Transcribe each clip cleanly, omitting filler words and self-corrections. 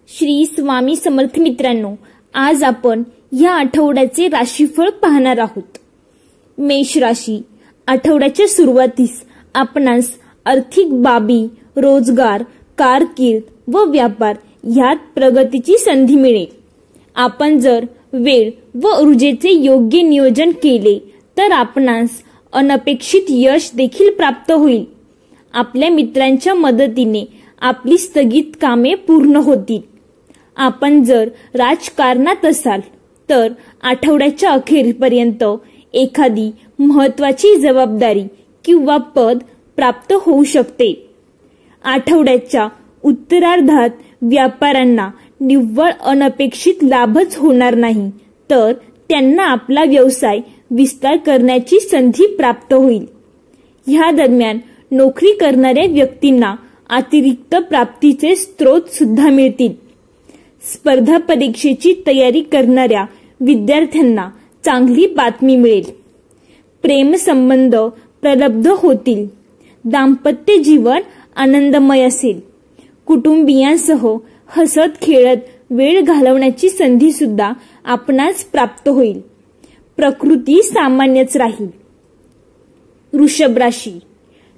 श्री स्वामी समर्थ मित्रांनो, आज आपण या आठवड्याचे राशीफळ पाहणार आहोत. मेष राशी. आठवड्याच्या सुरुवातीस आपणास आर्थिक बाबी, रोजगार, कारकीर्द व व्यापार यात प्रगतीची संधी मिळेल. आपण जर वेळ व ऊर्जेचे योग्य नियोजन केले तर आपणास अनपेक्षित यश देखील प्राप्त होईल. आपल्या मित्रांच्या मदतीने आपली स्थगित कामे पूर्ण होतील. आपण जर राजकारणात असाल तर आठवड्याच्या अखेरपर्यंत एखादी महत्त्वाची जबाबदारी किंवा पद प्राप्त होऊ शकते. आठवड्याच्या उत्तरार्धात व्यापाऱ्यांना निव्वळ अनपेक्षित लाभच होणार नाही, तर त्यांना आपला व्यवसाय विस्तार करण्याची संधी प्राप्त होईल. ह्या दरम्यान नोकरी करणाऱ्या व्यक्तींना अतिरिक्त प्राप्तीचे स्रोत सुद्धा मिळतील. स्पर्धा परीक्षेची तयारी करणाऱ्या विद्यार्थ्यांना चांगली बातमी मिळेल. प्रेमसंबंध प्रलब्ध होतील. दाम्पत्य जीवन आनंदमय असेल. कुटुंबियांसह हसत खेळत वेळ घालवण्याची संधी सुद्धा आपणास प्राप्त होईल. प्रकृती सामान्यच राहील. वृषभ राशी.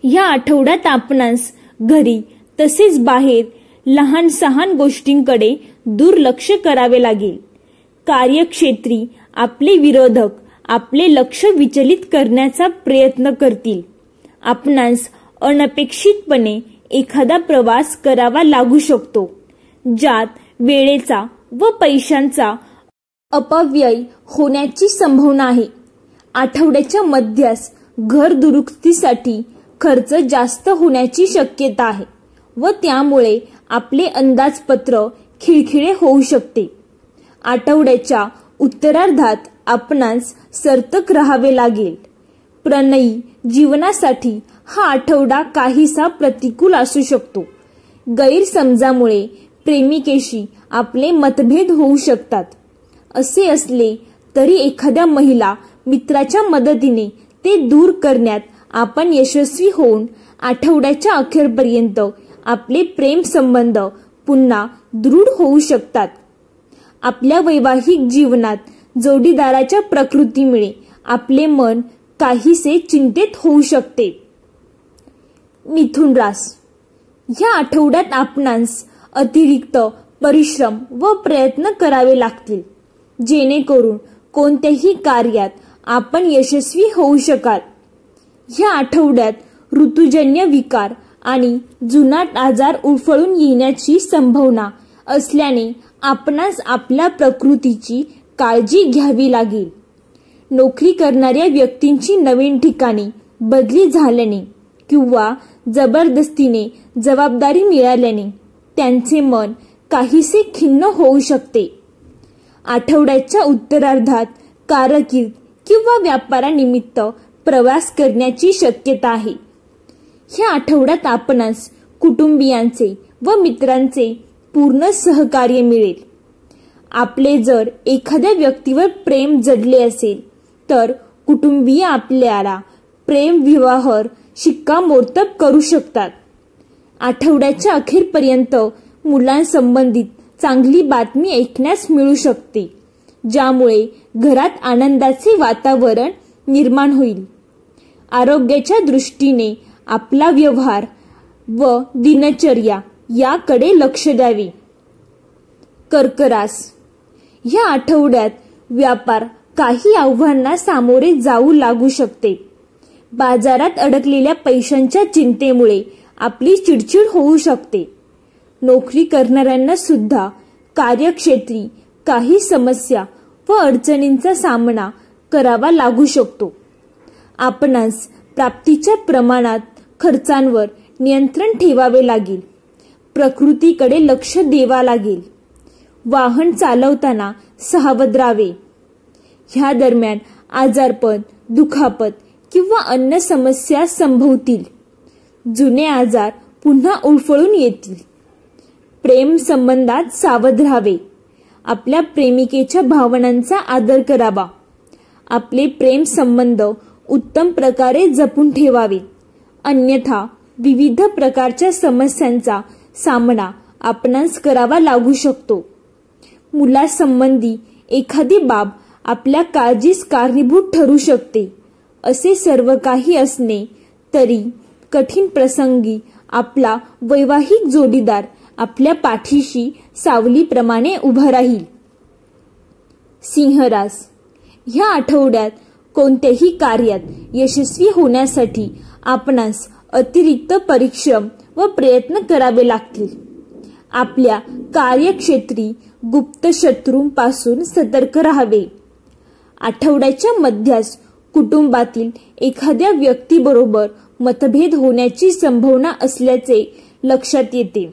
या आठवड्यात आपणास घरी तसेच बाहेर लहान सहान गोष्टींकडे दुर्लक्ष करावे लागेल. कार्यक्षेत्री आपले विरोधक आपले लक्ष विचलित करण्याचा प्रयत्न करतील. आपणास अनपेक्षितपणे एखादा प्रवास करावा लागू शकतो, ज्यात वेळेचा व पैशांचा अपव्यय होण्याची संभावना आहे. आठवड्याच्या मध्यास घर दुरुस्तीसाठी खर्च जास्त होण्याची शक्यता आहे व त्यामुळे आपले अंदाजपत्र खिळखिळे होऊ शकते. आठवड्याच्या उत्तरार्धात आपणास सतर्क राहावे लागेल. प्रणयी जीवनासाठी हा आठवडा काहीसा प्रतिकूल असू शकतो. गैरसमजामुळे प्रेमिकेशी आपले मतभेद होऊ शकतात. असे असले तरी एखाद्या महिला मित्राच्या मदतीने ते दूर करण्यात आपण यशस्वी होऊन आठवड्याच्या अखेरपर्यंत आपले प्रेम संबंध पुन्हा दृढ होऊ शकतात. आपल्या वैवाहिक जीवनात जोडीदाराच्या प्रकृतीमुळे आपले मन काहीसे चिंतेत होऊ शकते. मिथुन रास. या आठवड्यात आपणास अतिरिक्त परिश्रम व प्रयत्न करावे लागतील, जेणेकरून कोणत्याही कार्यात आपण यशस्वी होऊ शकाल. या आठवड्यात ऋतुजन्य विकार आणि जुनाट आजार उफळून येण्याची संभावना असल्याने आपणास आपल्या प्रकृतीची काळजी घ्यावी लागेल. नोकरी करणाऱ्या व्यक्तींची नवीन ठिकाणी बदली झाल्याने किंवा जबरदस्तीने जबाबदारी मिळाल्याने त्यांचे मन काहीसे खिन्न होऊ शकते. आठवड्याच्या उत्तरार्धात कारकीर्द किंवा व्यापारानिमित्त प्रवास करण्याची शक्यता आहे. ह्या आठवड्यात आपणास कुटुंबियांचे व मित्रांचे पूर्ण सहकार्य मिळेल. आपले जर एखाद्या व्यक्तीवर प्रेम जडले असेल तर कुटुंबीय आपल्याला प्रेम विवाहावर शिक्कामोर्तब करू शकतात. आठवड्याच्या अखेरपर्यंत मुलांसंबंधित चांगली बातमी ऐकण्यास मिळू शकते, ज्यामुळे घरात आनंदाचे वातावरण निर्माण होईल. आरोग्याच्या दृष्टीने आपला व्यवहार व दिनचर्या याकडे लक्ष द्यावे. कर्क रास. या आठवड्यात व्यापार काही आव्हानांना सामोरे जाऊ लागू शकते. बाजारात अडकलेल्या पैशांच्या चिंतेमुळे आपली चिडचिड होऊ शकते. नोकरी करणाऱ्यांना सुद्धा कार्यक्षेत्री काही समस्या व अडचणींचा सामना करावा लागू शकतो. आपणास प्राप्तीच्या प्रमाणात खर्चांवर नियंत्रण ठेवावे लागेल. प्रकृतीकडे लक्ष द्यावे लागेल. वाहन चालवताना सावध राहावे. ह्या दरम्यान आजारपण, दुखापत किंवा अन्य समस्या संभवतील. जुने आजार पुन्हा उफळून येतील. प्रेम संबंधात सावध राहावे. आपल्या प्रेमिकेच्या भावनांचा आदर करावा. आपले प्रेम संबंध उत्तम प्रकारे जपून ठेवावे. अन्यथा विविध प्रकारच्या समस्यांचा सामना आपणास करावा लागू शकतो. मुलासंबंधी एखादी बाब आपल्या काळजीस कारणीभूत ठरू शकते. असे सर्व काही असणे तरी कठीण प्रसंगी आपला वैवाहिक जोडीदार आपल्या पाठीशी सावलीप्रमाणे उभा राहील. सिंहरास, ह्या आठवड्यात कोणत्याही कार्यात यशस्वी होण्यासाठी आपणास अतिरिक्त परिश्रम व प्रयत्न करावे लागतील. आपल्या कार्यक्षेत्री गुप्त शत्रूंपासून सतर्क राहावे. आठवड्याच्या मध्यास कुटुंबातील एखाद्या व्यक्तीबरोबर मतभेद होण्याची संभावना असल्याचे लक्षात येते.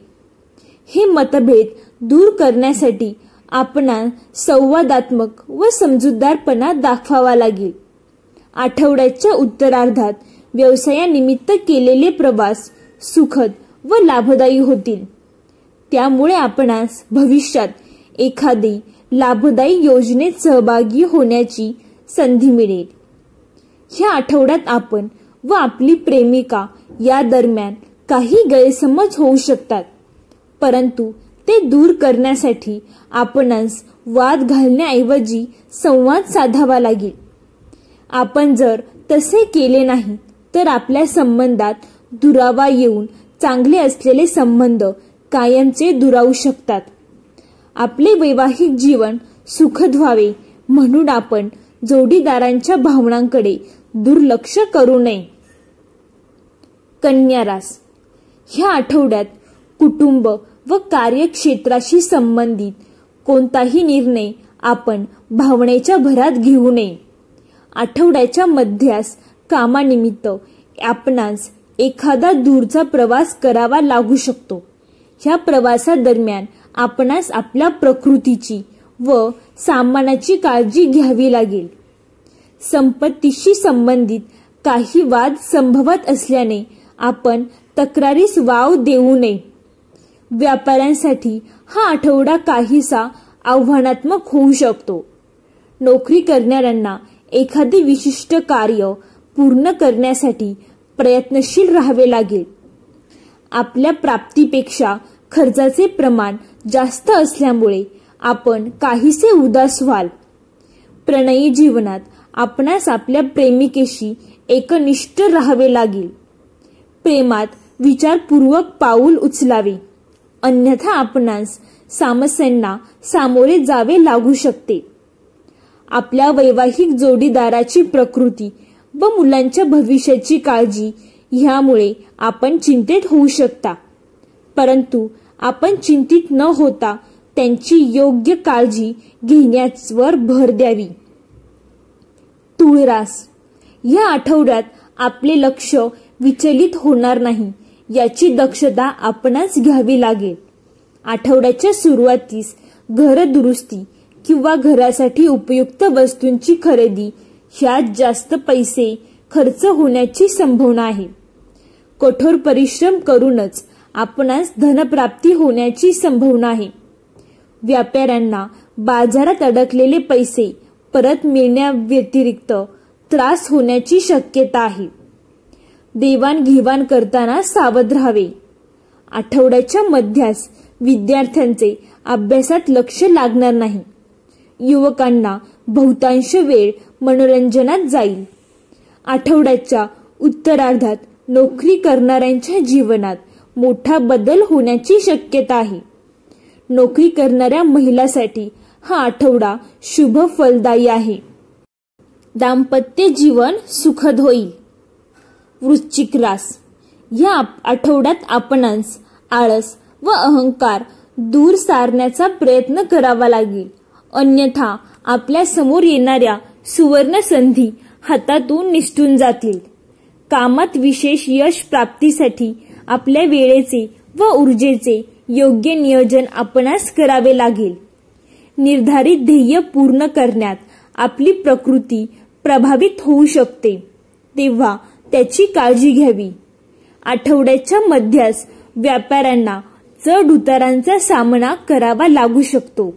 हे मतभेद दूर करण्यासाठी आपणास संवादात्मक व समजूतदारपणा दाखवावा लागेल. आठवड्याच्या उत्तरार्धात व्यवसायानिमित्त केलेले प्रवास सुखद व लाभदायी होतील. त्यामुळे आपणास भविष्यात एखादी लाभदायी योजनेत सहभागी होण्याची संधी मिळेल. ह्या आठवड्यात आपण व आपली प्रेमिका या दरम्यान काही गैरसमज होऊ शकतात, परंतु ते दूर करण्यासाठी आपणास वाद घालण्याऐवजी संवाद साधावा लागेल. आपण जर तसे केले नाही तर आपल्या संबंधात दुरावा येऊन चांगले असलेले संबंध कायमचे दुरावू शकतात. आपले वैवाहिक जीवन सुखद व्हावे म्हणून आपण जोडीदारांच्या भावनांकडे दुर्लक्ष करू नये. कन्या रास, ह्या आठवड्यात कुटुंब व कार्यक्षेत्राशी संबंधित कोणताही निर्णय आपण भावनेच्या भरात घेऊ नये. आठवड्याच्या मध्यास कामानिमित्त आपणास एखादा दूरचा प्रवास करावा लागू शकतो. ह्या प्रवासादरम्यान आपणास आपल्या प्रकृतीची व सामानाची काळजी घ्यावी लागेल. संपत्तीशी संबंधित काही वाद संभवत असल्याने आपण तक्रारीस वाव देऊ नये. व्यापाऱ्यांसाठी हा आठवडा काहीसा आव्हानात्मक होऊ शकतो. नोकरी करणाऱ्यांना एखादे विशिष्ट कार्य पूर्ण करण्यासाठी प्रयत्नशील राहावे लागेल. आपल्या प्राप्तीपेक्षा खर्चाचे प्रमाण जास्त असल्यामुळे आपण काहीसे उदास व्हाल. प्रणयी जीवनात आपणास आपल्या प्रेमिकेशी एकनिष्ठ राहावे लागेल. प्रेमात विचारपूर्वक पाऊल उचलावे, अन्यथा आपणास समस्यांना सामोरे जावे लागू शकते. आपल्या वैवाहिक जोडीदाराची प्रकृती व मुलांच्या भविष्याची काळजी ह्यामुळे आपण चिंतेत होऊ शकता, परंतु आपण चिंतित न होता त्यांची योग्य काळजी घेण्यावर भर द्यावी. तुळरास, या आठवड्यात आपले लक्ष विचलित होणार नाही याची दक्षता आपणास घ्यावी लागेल. आठवड्याच्या सुरुवातीस घर दुरुस्ती किंवा घरासाठी उपयुक्त वस्तूंची खरेदी ह्यात जास्त पैसे खर्च होण्याची संभावना आहे. कठोर परिश्रम करूनच आपणास धनप्राप्ती होण्याची संभावना आहे. व्यापाऱ्यांना बाजारात अडकलेले पैसे परत मिळण्याव्यतिरिक्त त्रास होण्याची शक्यता आहे. देवाणघेवाण करताना सावध राहावे. आठवड्याच्या मध्यास विद्यार्थ्यांचे अभ्यासात लक्ष लागणार नाही. युवकांना बहुतांश वेळ मनोरंजनात जाईल. आठवड्याच्या उत्तरार्धात नोकरी करणाऱ्यांच्या जीवनात मोठा बदल होण्याची शक्यता आहे. नोकरी करणाऱ्या महिलांसाठी हा आठवडा शुभ फलदायी आहे. दाम्पत्य जीवन सुखद होईल. वृश्चिक रास, या आठवड्यात आपणास आळस व अहंकार दूर सारण्याचा प्रयत्न करावा लागेल, अन्यथा आपल्या समोर येणाऱ्या सुवर्ण संधी हातातून निसटून जातील. कामात विशेष यश प्राप्तीसाठी आपल्या वेळेचे व ऊर्जेचे योग्य नियोजन आपणास करावे लागेल. निर्धारित ध्येय पूर्ण करण्यात आपली प्रकृती प्रभावित होऊ शकते, तेव्हा त्याची काळजी घ्यावी. आठवड्याच्या मध्यास व्यापाऱ्यांना चढ उतारांचा सामना करावा लागू शकतो.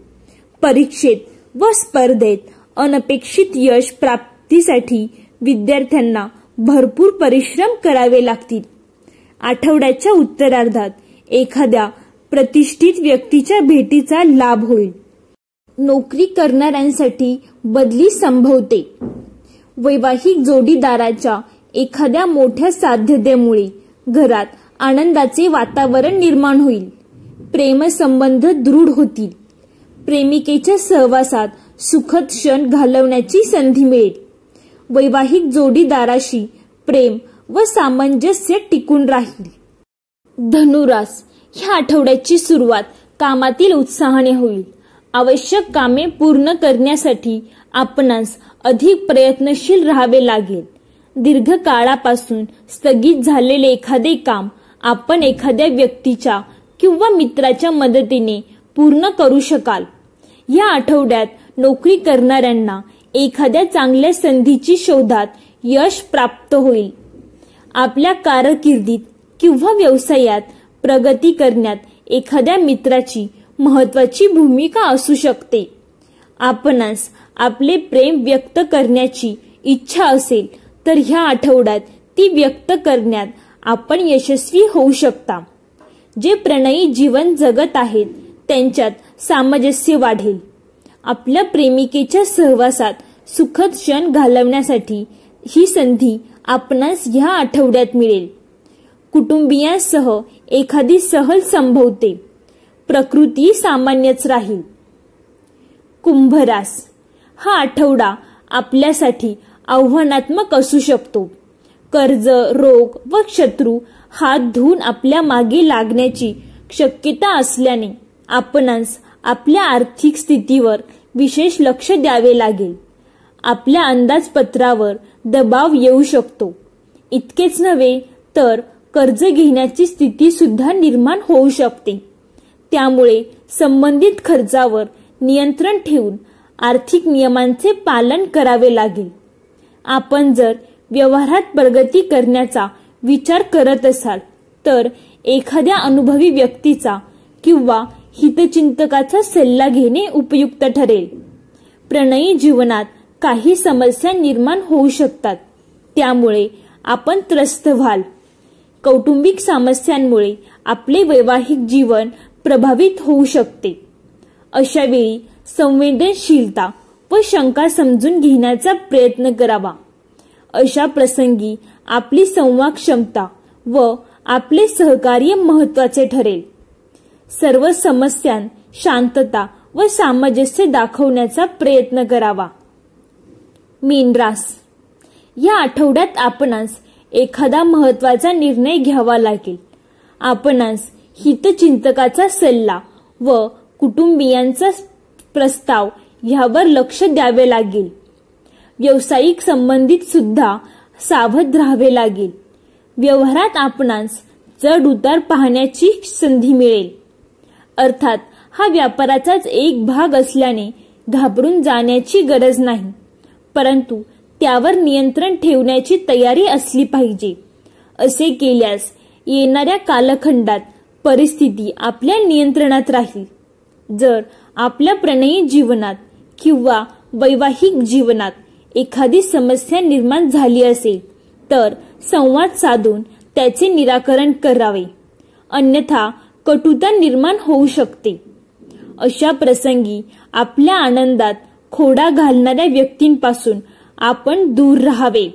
परीक्षेत व स्पर्धेत अनपेक्षित यश प्राप्तीसाठी विद्यार्थ्यांना भरपूर परिश्रम करावे लागतील. आठवड्याच्या उत्तरार्धात एखाद्या प्रतिष्ठित व्यक्तीच्या भेटीचा लाभ होईल. नोकरी करणाऱ्यांसाठी बदली संभवते. वैवाहिक जोडीदाराच्या एखाद्या मोठ्या साध्यतेमुळे घरात आनंदाचे वातावरण निर्माण होईल. प्रेमसंबंध दृढ होतील. प्रेमिकेच्या सहवासात सुखद क्षण घालवण्याची संधी मिळेल. वैवाहिक जोडीदाराशी प्रेम व सामंजस्य टिकून राहील. धनुरास, ह्या आठवड्याची सुरुवात कामातील उत्साहाने होईल. आवश्यक कामे पूर्ण करण्यासाठी आपणास अधिक प्रयत्नशील राहावे लागेल. दीर्घकाळापासून स्थगित झालेले एखादे काम आपण एखाद्या व्यक्तीच्या किंवा मित्राच्या मदतीने पूर्ण करू शकाल. या आठवड्यात नोकरी करणाऱ्यांना एखाद्या चांगल्या संधीची शोधात यश प्राप्त होईल. आपल्या कारकिर्दीत किंवा व्यवसायात प्रगती करण्यात एखाद्या मित्राची महत्त्वाची भूमिका असू शकते. आपणास आपले प्रेम व्यक्त करण्याची इच्छा असेल तर ह्या आठवड्यात ती व्यक्त करण्यात आपण यशस्वी होऊ शकता. जे प्रणयी जीवन जगत आहेत त्यांच्यात सामंजस्य वाढेल. आपल्या प्रेमिकेच्या सहवासात सुखद क्षण घालवण्यासाठी ही संधी आपणास ह्या आठवड्यात मिळेल. कुटुंबियांसह एखादी सहल संभवते. प्रकृती सामान्यच राहील. कुंभरास, हा आठवडा आपल्यासाठी आव्हानात्मक असू शकतो. कर्ज, रोग व शत्रू हात धुवून आपल्या मागे लागण्याची शक्यता असल्याने आपणास आपल्या आर्थिक स्थितीवर विशेष लक्ष द्यावे लागेल. आपल्या अंदाजपत्रावर दबाव येऊ शकतो. इतकेच नव्हे तर कर्ज घेण्याची स्थिती सुद्धा निर्माण होऊ शकते. त्यामुळे संबंधित खर्चावर नियंत्रण ठेवून आर्थिक नियमांचे पालन करावे लागेल. आपण जर व्यवहारात प्रगती करण्याचा विचार करत असाल तर एखाद्या अनुभवी व्यक्तीचा किंवा हितचिंतकाचा सल्ला घेणे उपयुक्त ठरेल. प्रणयी जीवनात काही समस्या निर्माण होऊ शकतात, त्यामुळे आपण त्रस्त व्हाल. कौटुंबिक समस्यांमुळे आपले वैवाहिक जीवन प्रभावित होऊ शकते. अशा वेळी संवेदनशीलता व शंका समजून घेण्याचा प्रयत्न करावा. अशा प्रसंगी आपली संवाद क्षमता व आपले सहकार्य महत्त्वाचे ठरेल. सर्व समस्यांत शांतता व सामंजस्य दाखवण्याचा प्रयत्न करावा. मीनरास, या आठवड्यात आपणास एखादा महत्त्वाचा निर्णय घ्यावा लागेल. आपणास हितचिंतकाचा सल्ला व कुटुंबियांचा प्रस्ताव ह्यावर लक्ष द्यावे लागेल. व्यावसायिक संबंधित सुद्धा सावध राहावे लागेल. व्यवहारात आपणास चढ उतार पाहण्याची संधी मिळेल. अर्थात हा व्यापाराचाच एक भाग असल्याने घाबरून जाण्याची गरज नाही, परंतु त्यावर नियंत्रण ठेवण्याची तयारी असली पाहिजे. असे केल्यास येणाऱ्या कालखंडात परिस्थिती आपल्या नियंत्रणात राहील. जर आपल्या प्रणयी जीवनात किंवा वैवाहिक जीवनात एखादी समस्या निर्माण झाली असेल तर संवाद साधून त्याचे निराकरण करावे, अन्यथा कटुता निर्माण होऊ शकते. अशा प्रसंगी आपल्या आनंदात खोडा घालणाऱ्या व्यक्तींपासून आपण दूर राहावे.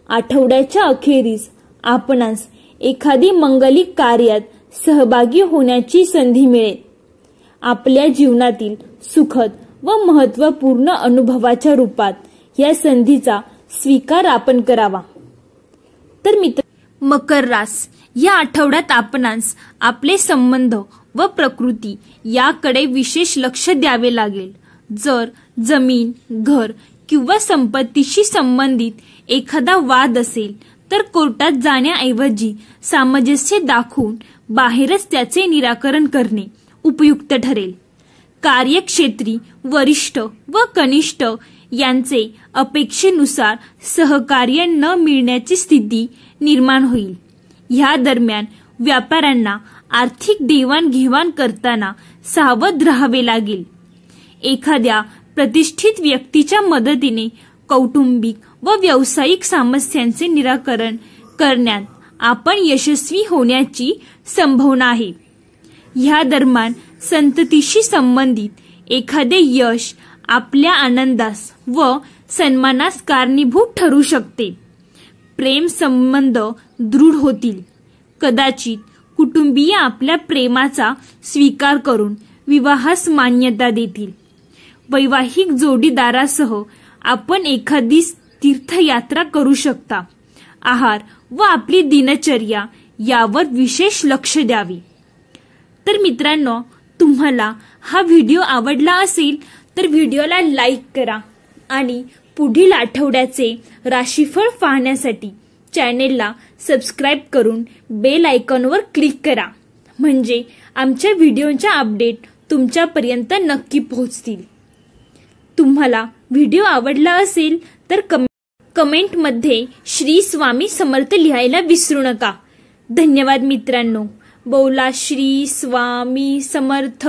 आठवड्याच्या अखेरीस आपणास एखादी मंगलिक कार्यात सहभागी होण्याची संधी मिळेल. आपल्या जीवनातील सुखद व महत्त्वपूर्ण अनुभवाच्या रूपात या संधीचा स्वीकार आपण करावा. तर मित्र, मकर रास, या आठवड्यात आपणास आपले संबंध व प्रकृती याकडे विशेष लक्ष द्यावे लागेल. जर जमीन, घर किंवा संपत्तीशी संबंधित एखादा वाद असेल तर कोर्टात जाण्याऐवजी सामंजस्य दाखवून बाहेरच त्याचे निराकरण करणे उपयुक्त ठरेल. कार्यक्षेत्री वरिष्ठ व कनिष्ठ यांचे अपेक्षेनुसार सहकार्य न मिळण्याची स्थिती निर्माण होईल. ह्या दरम्यान व्यापाऱ्यांना आर्थिक देवाणघेवाण करताना सावध राहावे लागेल. एखाद्या प्रतिष्ठित व्यक्तीच्या मदतीने कौटुंबिक व व्यावसायिक समस्यांचे निराकरण करण्यात आपण यशस्वी होण्याची संभावना आहे. ह्या दरम्यान संततीशी संबंधित एखादे यश आपल्या आनंदास व सन्मानास कारणीभूत ठरू शकते. प्रेम संबंध दृढ होतील. कदाचित कुटुंबीय आपल्या प्रेमाचा स्वीकार करून विवाहास मान्यता देतील. वैवाहिक जोडीदारासह आपण एखादी तीर्थयात्रा करू शकता. आहार व आपली दिनचर्या यावर विशेष लक्ष द्यावे. तर मित्रांनो, तुम्हाला हा व्हिडिओ आवडला असेल तर व्हिडिओला लाईक करा आणि पुढील आठवड्याचे राशीफळ पाहण्यासाठी चॅनेलला सबस्क्राईब करून बेल आयकॉनवर क्लिक करा. म्हणजे आमच्या व्हिडिओच्या अपडेट तुमच्यापर्यंत नक्की पोहोचतील. तुम्हाला व्हिडिओ आवडला असेल तर कमेंटमध्ये श्री स्वामी समर्थ लिहायला विसरू नका. धन्यवाद मित्रांनो. बोला श्री स्वामी समर्थ.